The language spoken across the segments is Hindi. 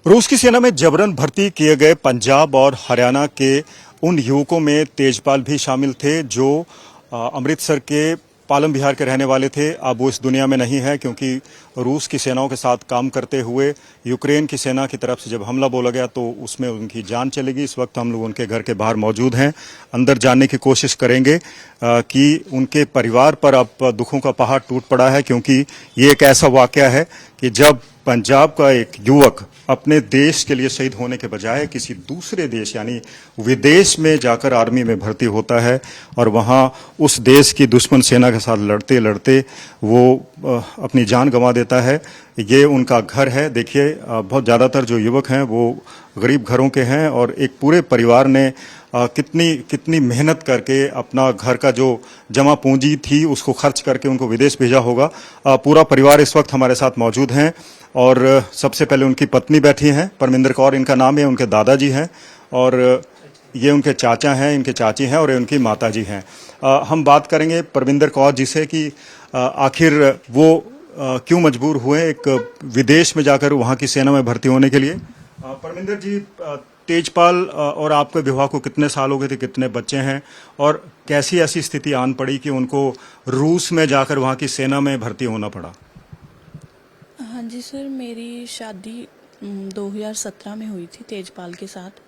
रूस की सेना में जबरन भर्ती किए गए पंजाब और हरियाणा के उन युवकों में तेजपाल भी शामिल थे जो अमृतसर के पालम बिहार के रहने वाले थे। अब वो इस दुनिया में नहीं है क्योंकि रूस की सेनाओं के साथ काम करते हुए यूक्रेन की सेना की तरफ से जब हमला बोला गया तो उसमें उनकी जान चली गई। इस वक्त हम लोग उनके घर के बाहर मौजूद हैं, अंदर जानने की कोशिश करेंगे कि उनके परिवार पर अब दुखों का पहाड़ टूट पड़ा है, क्योंकि ये एक ऐसा वाकया है कि जब पंजाब का एक युवक अपने देश के लिए शहीद होने के बजाय किसी दूसरे देश यानी विदेश में जाकर आर्मी में भर्ती होता है और वहां उस देश की दुश्मन सेना के साथ लड़ते लड़ते वो अपनी जान गंवा देता है। ये उनका घर है। देखिए, बहुत ज़्यादातर जो युवक हैं वो गरीब घरों के हैं और एक पूरे परिवार ने कितनी मेहनत करके अपना घर का जो जमा पूंजी थी उसको खर्च करके उनको विदेश भेजा होगा। पूरा परिवार इस वक्त हमारे साथ मौजूद हैं और सबसे पहले उनकी पत्नी बैठी हैं, परमिंदर कौर इनका नाम है, उनके दादाजी हैं और ये उनके चाचा हैं, इनके चाची हैं और ये उनकी माताजी हैं। हम बात करेंगे परमिंदर कौर जी से कि आखिर वो क्यों मजबूर हुए एक विदेश में जाकर वहाँ की सेना में भर्ती होने के लिए। परमिंदर जी, तेजपाल और आपके विवाह को कितने साल हो गए थे, कितने बच्चे हैं और कैसी ऐसी स्थिति आन पड़ी कि उनको रूस में जाकर वहाँ की सेना में भर्ती होना पड़ा? हाँ जी सर, मेरी शादी 2017 में हुई थी तेजपाल के साथ।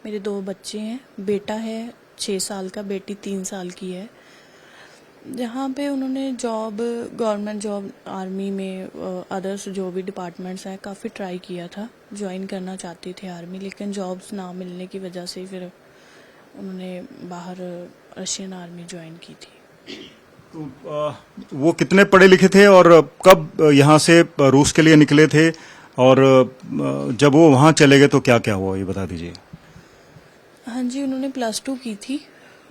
मेरे 2 बच्चे हैं, बेटा है 6 साल का, बेटी 3 साल की है। जहाँ पे उन्होंने जॉब, गवर्नमेंट जॉब, आर्मी में अदर्स जो भी डिपार्टमेंट्स हैं, काफ़ी ट्राई किया था, ज्वाइन करना चाहते थे आर्मी, लेकिन जॉब्स ना मिलने की वजह से फिर उन्होंने बाहर रशियन आर्मी ज्वाइन की थी। तो वो कितने पढ़े लिखे थे और कब यहाँ से रूस के लिए निकले थे और जब वो वहाँ चले गए तो क्या क्या हुआ, ये बता दीजिए। हाँ जी, उन्होंने +2 की थी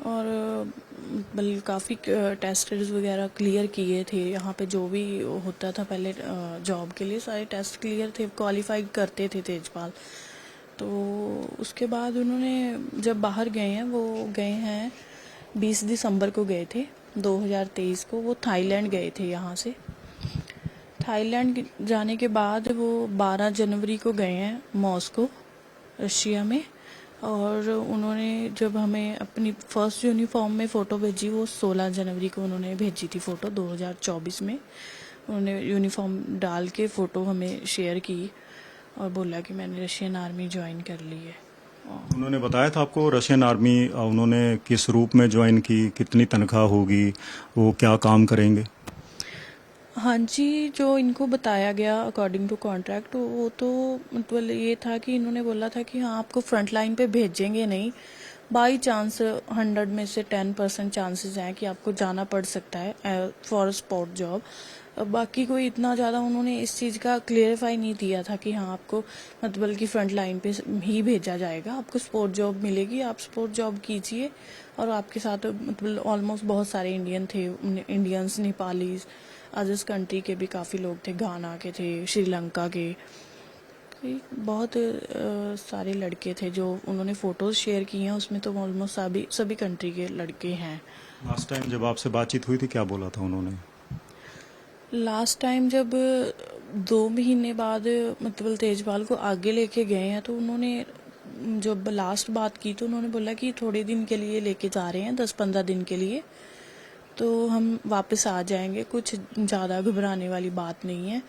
और काफ़ी टेस्ट वगैरह क्लियर किए थे। यहाँ पे जो भी होता था पहले जॉब के लिए सारे टेस्ट क्लियर थे, क्वालिफाई करते थे तेजपाल। तो उसके बाद उन्होंने जब बाहर गए हैं, वो गए हैं 20 दिसंबर को गए थे 2023 को। वो थाईलैंड गए थे। यहाँ से थाईलैंड जाने के बाद वो 12 जनवरी को गए हैं मॉस्को, रशिया में। और उन्होंने जब हमें अपनी फर्स्ट यूनिफॉर्म में फ़ोटो भेजी, वो 16 जनवरी को उन्होंने भेजी थी फ़ोटो 2024 में। उन्होंने यूनिफॉर्म डाल के फ़ोटो हमें शेयर की और बोला कि मैंने रशियन आर्मी ज्वाइन कर ली है। उन्होंने बताया था आपको रशियन आर्मी उन्होंने किस रूप में ज्वाइन की, कितनी तनख्वाह होगी, वो क्या काम करेंगे? हाँ जी, जो इनको बताया गया अकॉर्डिंग टू कॉन्ट्रैक्ट, वो तो मतलब ये था कि इन्होंने बोला था कि हाँ, आपको फ्रंट लाइन पे भेजेंगे नहीं, बाई चांस 100 में से 10% चांसेस हैं कि आपको जाना पड़ सकता है फॉर स्पॉट जॉब। बाकी कोई इतना ज़्यादा उन्होंने इस चीज़ का क्लियरिफाई नहीं दिया था कि हाँ, आपको मतलब कि फ्रंट लाइन पे ही भेजा जाएगा, आपको स्पोर्ट जॉब मिलेगी, आप स्पोर्ट जॉब कीजिए। और आपके साथ मतलब ऑलमोस्ट बहुत सारे इंडियन थे, इंडियंस, नेपालीज, अदर्स कंट्री के भी काफ़ी लोग थे, घाना के थे, श्रीलंका के, बहुत सारे लड़के थे जो उन्होंने फ़ोटोज़ शेयर की हैं। उसमें तो ऑलमोस्ट सभी कंट्री के लड़के हैं। लास्ट टाइम जब आपसे बातचीत हुई थी क्या बोला था उन्होंने? लास्ट टाइम जब 2 महीने बाद मतलब तेजपाल को आगे लेके गए हैं, तो उन्होंने जब लास्ट बात की तो उन्होंने बोला कि थोड़े दिन के लिए लेके जा रहे हैं, 10-15 दिन के लिए, तो हम वापस आ जाएंगे, कुछ ज़्यादा घबराने वाली बात नहीं है।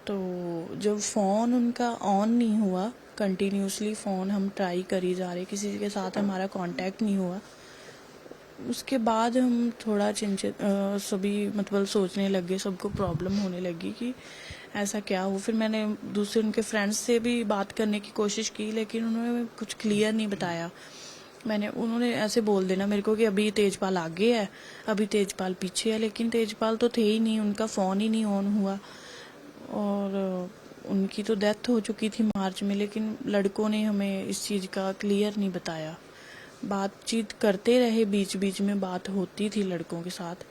तो जब फ़ोन उनका ऑन नहीं हुआ, कंटिन्यूसली फ़ोन हम ट्राई कर ही जा रहे, किसी के साथ हमारा कांटेक्ट नहीं हुआ, उसके बाद हम थोड़ा चिंतित सभी मतलब सोचने लगे, सबको प्रॉब्लम होने लगी कि ऐसा क्या हो। फिर मैंने दूसरे उनके फ्रेंड्स से भी बात करने की कोशिश की, लेकिन उन्होंने कुछ क्लियर नहीं बताया। उन्होंने ऐसे बोल देना मेरे को कि अभी तेजपाल आगे है, अभी तेजपाल पीछे है, लेकिन तेजपाल तो थे ही नहीं, उनका फ़ोन ही नहीं ऑन हुआ। और उनकी तो डेथ हो चुकी थी मार्च में, लेकिन लड़कों ने हमें इस चीज़ का क्लियर नहीं बताया। बातचीत करते रहे, बीच बीच में बात होती थी लड़कों के साथ,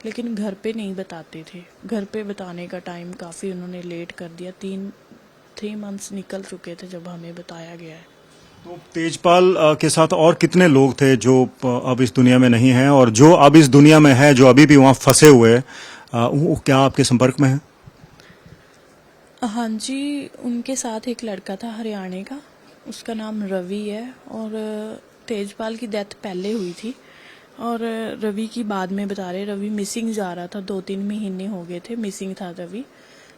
लेकिन घर पे नहीं बताते थे। घर पे बताने का टाइम काफ़ी उन्होंने लेट कर दिया, 3 मंथ्स निकल चुके थे जब हमें बताया गया है। तो तेजपाल के साथ और कितने लोग थे जो अब इस दुनिया में नहीं हैं, और जो अब इस दुनिया में है, जो अभी भी वहाँ फंसे हुए हैं, वो क्या आपके संपर्क में है? हाँ जी, उनके साथ एक लड़का था हरियाणा का, उसका नाम रवि है। और तेजपाल की डेथ पहले हुई थी और रवि की बाद में बता रहे। रवि मिसिंग जा रहा था, 2-3 महीने हो गए थे मिसिंग था रवि,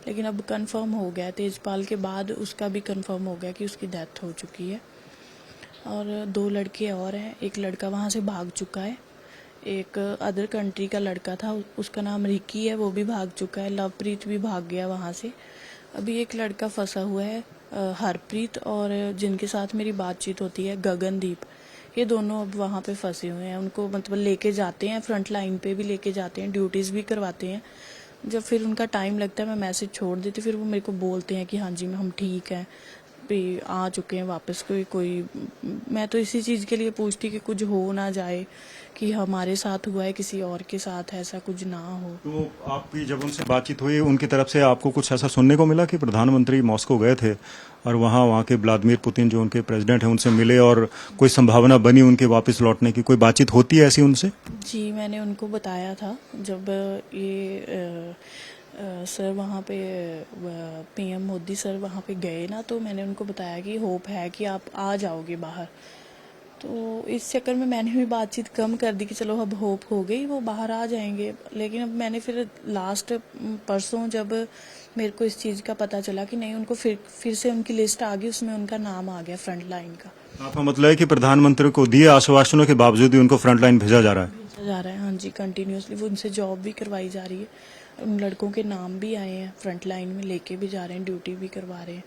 लेकिन अब कंफर्म हो गया। तेजपाल के बाद उसका भी कंफर्म हो गया कि उसकी डेथ हो चुकी है। और 2 लड़के और हैं, एक लड़का वहाँ से भाग चुका है, एक अदर कंट्री का लड़का था, उसका नाम रिकी है, वो भी भाग चुका है। लवप्रीत भी भाग गया वहाँ से। अभी एक लड़का फंसा हुआ है, हरप्रीत, और जिनके साथ मेरी बातचीत होती है गगनदीप, ये दोनों अब वहाँ पे फंसे हुए हैं। उनको मतलब लेके जाते हैं, फ्रंट लाइन पे भी लेके जाते हैं, ड्यूटीज़ भी करवाते हैं। जब फिर उनका टाइम लगता है, मैं मैसेज छोड़ देती, फिर वो मेरे को बोलते हैं कि हाँ जी हम ठीक हैं, भी आ चुके हैं वापस। कोई मैं तो इसी चीज़ के लिए पूछती कि कुछ हो ना जाए, कि हमारे साथ हुआ है किसी और के साथ ऐसा कुछ ना हो। तो आपकी जब उनसे बातचीत हुई, उनकी तरफ से आपको कुछ ऐसा सुनने को मिला कि प्रधानमंत्री मॉस्को गए थे और वहाँ के व्लादिमीर पुतिन जो उनके प्रेसिडेंट हैं उनसे मिले और कोई संभावना बनी उनके वापस लौटने की? कोई बातचीत होती है ऐसी उनसे? जी, मैंने उनको बताया था जब ये सर वहाँ पे पीएम मोदी सर वहाँ पे गए ना, तो मैंने उनको बताया कि होप है कि आप आ जाओगे बाहर। तो इस चक्कर में मैंने भी बातचीत कम कर दी कि चलो अब होप हो गई, वो बाहर आ जाएंगे। लेकिन अब मैंने फिर लास्ट परसों जब मेरे को इस चीज़ का पता चला कि नहीं, उनको फिर से उनकी लिस्ट आ गई, उसमें उनका नाम आ गया फ्रंट लाइन का। आपका मतलब है कि प्रधानमंत्री को दिए आश्वासनों के बावजूद भी उनको फ्रंट लाइन भेजा जा रहा है? भेजा जा रहा है, हाँ जी, कंटिन्यूसली। वो उनसे जॉब भी करवाई जा रही है, उन लड़कों के नाम भी आए हैं, फ्रंट लाइन में लेके भी जा रहे हैं, ड्यूटी भी करवा रहे हैं।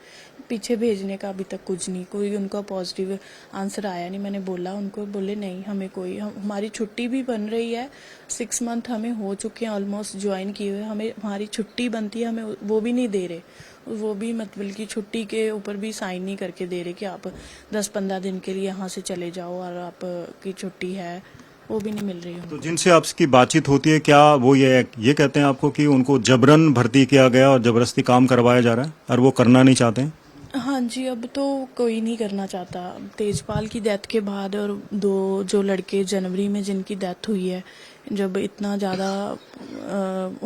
पीछे भेजने का अभी तक कुछ नहीं, कोई उनका पॉजिटिव आंसर आया नहीं। मैंने बोला उनको, बोले नहीं हमें कोई, हमारी छुट्टी भी बन रही है, 6 मंथ हमें हो चुके हैं ऑलमोस्ट ज्वाइन किए हुए, हमें हमारी छुट्टी बनती है, हमें वो भी नहीं दे रहे। वो भी मतलब कि छुट्टी के ऊपर भी साइन नहीं करके दे रहे कि आप 10-15 दिन के लिए यहाँ से चले जाओ और आपकी छुट्टी है, वो भी नहीं मिल रही है। तो जिनसे आपकी बातचीत होती है, क्या वो ये कहते हैं आपको कि उनको जबरन भर्ती किया गया और जबरदस्ती काम करवाया जा रहा है और वो करना नहीं चाहते हैं? हाँ जी, अब तो कोई नहीं करना चाहता। तेजपाल की डेथ के बाद और 2 जो लड़के जनवरी में जिनकी डेथ हुई है, जब इतना ज़्यादा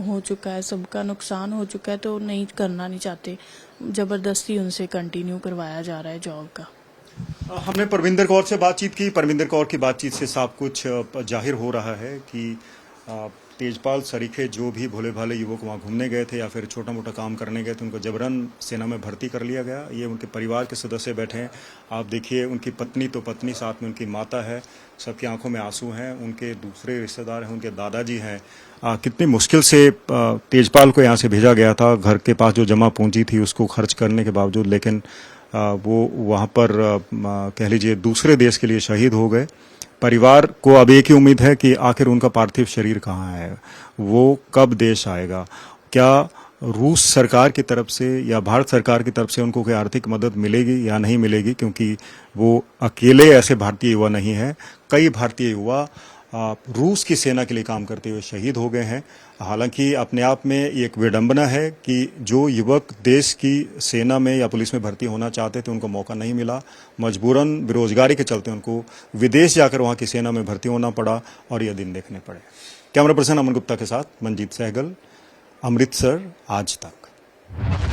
हो चुका है, सबका नुकसान हो चुका है, तो नहीं करना नहीं चाहते, ज़बरदस्ती उनसे कंटिन्यू करवाया जा रहा है जॉब का। हमने परविंदर कौर से बातचीत की। परविंदर कौर की बातचीत से साफ कुछ जाहिर हो रहा है कि तेजपाल सरीखे जो भी भोले भाले युवक वहाँ घूमने गए थे या फिर छोटा मोटा काम करने गए थे, उनको जबरन सेना में भर्ती कर लिया गया। ये उनके परिवार के सदस्य बैठे हैं, आप देखिए, उनकी पत्नी तो पत्नी, साथ में उनकी माता है, सबकी आंखों में आंसू हैं, उनके दूसरे रिश्तेदार हैं, उनके दादाजी हैं। कितनी मुश्किल से तेजपाल को यहाँ से भेजा गया था, घर के पास जो जमा पूंजी थी उसको खर्च करने के बावजूद, लेकिन वो वहाँ पर कह लीजिए दूसरे देश के लिए शहीद हो गए। परिवार को अब एक ही उम्मीद है कि आखिर उनका पार्थिव शरीर कहाँ है, वो कब देश आएगा। क्या रूस सरकार की तरफ से या भारत सरकार की तरफ से उनको कोई आर्थिक मदद मिलेगी या नहीं मिलेगी, क्योंकि वो अकेले ऐसे भारतीय युवा नहीं हैं, कई भारतीय युवा रूस की सेना के लिए काम करते हुए शहीद हो गए हैं। हालांकि अपने आप में एक विडंबना है कि जो युवक देश की सेना में या पुलिस में भर्ती होना चाहते थे उनको मौका नहीं मिला, मजबूरन बेरोजगारी के चलते उनको विदेश जाकर वहां की सेना में भर्ती होना पड़ा और ये दिन देखने पड़े। कैमरा पर्सन अमन गुप्ता के साथ मंजीत सहगल, अमृतसर, आज तक।